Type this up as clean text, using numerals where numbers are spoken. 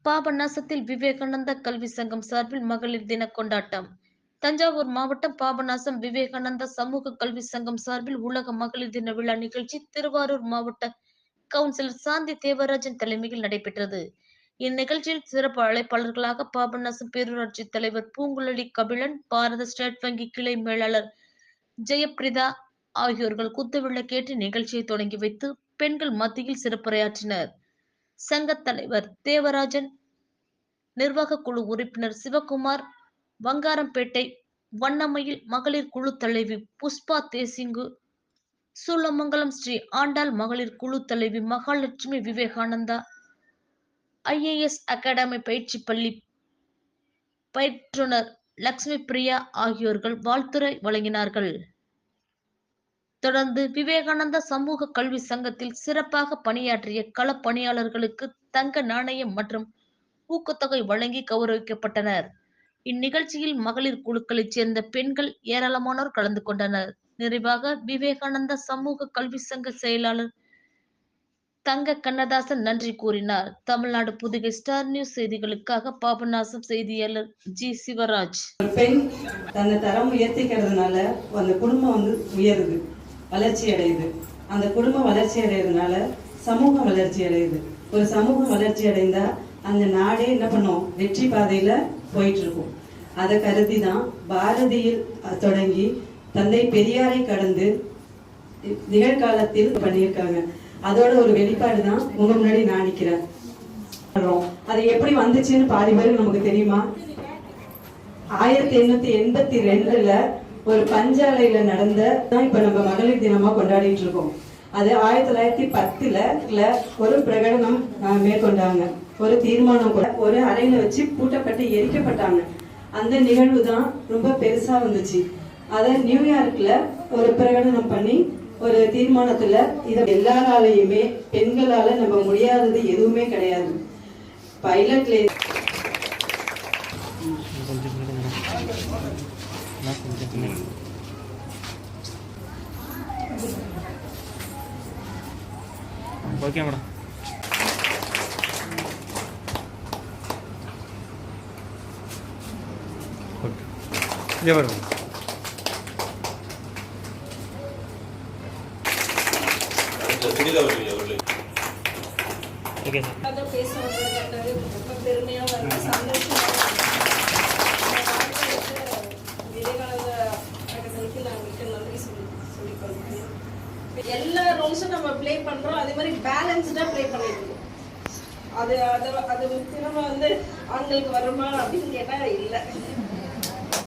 பாபநாசத்தில் விவேகானந்தா கல்வி சங்கம் சார்பில் மகளிர் தின கொண்டாட்டம். தஞ்சாவூர் மாவட்டம் பாபநாசம் விவேகானந்தா சமூக கல்வி சங்கம் சார்பில் உலக மகளிர் தின விழா நிகழ்ச்சி திருவாரூர் மாவட்ட கவுன்சிலர் சாந்தி தேவராஜன் தலைமையில் நடைபெற்றது. இந்நிகழ்ச்சியில் சிறப்பு அழைப்பாளர்களாக பாபநாசம் பேரூராட்சி தலைவர் பூங்குழலி கபிலன், பாரத ஸ்டேட் வங்கி கிளை மேலாளர் ஜெயப்பிரதா ஆகியோர்கள் குத்துவிளக்கேற்றி நிகழ்ச்சியை தொடங்கி வைத்து பெண்கள் மத்தியில் சிறப்புரையாற்றினர். சங்க தலைவர் தேவராஜன், நிர்வாக குழு உறுப்பினர் சிவகுமார், வங்காரம்பேட்டை வண்ணமயில் மகளிர் குழு தலைவி புஷ்பா தேசிங்கு, சூலமங்கலம் ஸ்ரீ ஆண்டாள் மகளிர் குழு தலைவி மகாலட்சுமி, விவேகானந்தா IAS அகாடமி பயிற்சி பள்ளி பயிற்றுனர் லட்சுமி பிரியா ஆகியோர்கள் வாழ்த்துரை வழங்கினார்கள். தொடர்ந்து விவேகானந்தா சமூக கல்வி சங்கத்தில் சிறப்பாக பணியாற்றிய களப்பணியாளர்களுக்கு தங்க நாணயம் மற்றும் ஊக்கத்தொகை வழங்கி கௌரவிக்கப்பட்டனர். இந்நிகழ்ச்சியில் மகளிர் குழுக்களைச் சேர்ந்த பெண்கள் ஏராளமானோர் கலந்து கொண்டனர். நிறைவாக விவேகானந்தா சமூக கல்வி சங்க செயலாளர் தங்க கண்ணதாசன் நன்றி கூறினார். தமிழ்நாடு புதுகை ஸ்டார் நியூஸ் செய்திகளுக்காக பாபநாசம் செய்தியாளர் ஜி சிவராஜ். பெண் தன்னை தரம் உயர்த்திக்கிறதுனால அந்த குடும்பம் உயருது, வளர்ச்சி அடையுது. அந்த குடும்பம் வளர்ச்சி அடைகிறதுனால சமூகம் வளர்ச்சி அடையுது. ஒரு சமூகம் வளர்ச்சி அடைந்தா அந்த நாடே என்ன பண்ணும், வெற்றி பாதையில போயிட்டு இருக்கும். அதை கருதி தான் பாரதியில் தொடங்கி தந்தை பெரியாரை கடந்து நிகழ்காலத்தில் பண்ணியிருக்காங்க. அதோட ஒரு வெளிப்பாடு தான் உங்க முன்னாடி நான் நிக்கிறேன். அது எப்படி வந்துச்சுன்னு பாதி பேருக்கு நமக்கு தெரியுமா? 1882 ஒரு பஞ்சாலையில நடந்த இப்ப நம்ம மகளிர் தினமா கொண்டாடிட்டு இருக்கோம். அது 1910 ஒரு பிரகடனம் மேற்கொண்டாங்க. ஒரு தீர்மானம் ஒரு அறையில வச்சு பூட்டப்பட்டு எரிக்கப்பட்டாங்க. அந்த நிகழ்வு தான் ரொம்ப பெருசா வந்துச்சு. அத நியூயார்க்ல ஒரு பிரகடனம் பண்ணி ஒரு தீர்மானத்துல இத எல்லாராலையுமே பெண்களால நம்ம முடியாதது எதுவுமே கிடையாது. பைலட்ல ஓகே மேடம். ஓகே வரும். ஓகே எல்லா ரோல்ஸும் நம்ம ப்ளே பண்றோம், அதே மாதிரி பேலன்ஸ்டா ப்ளே பண்ணிட்டு இருக்கோம். அது அது அது திரும்ப ஆண்களுக்கு வருமா அப்படின்னு கேட்டா இல்லை.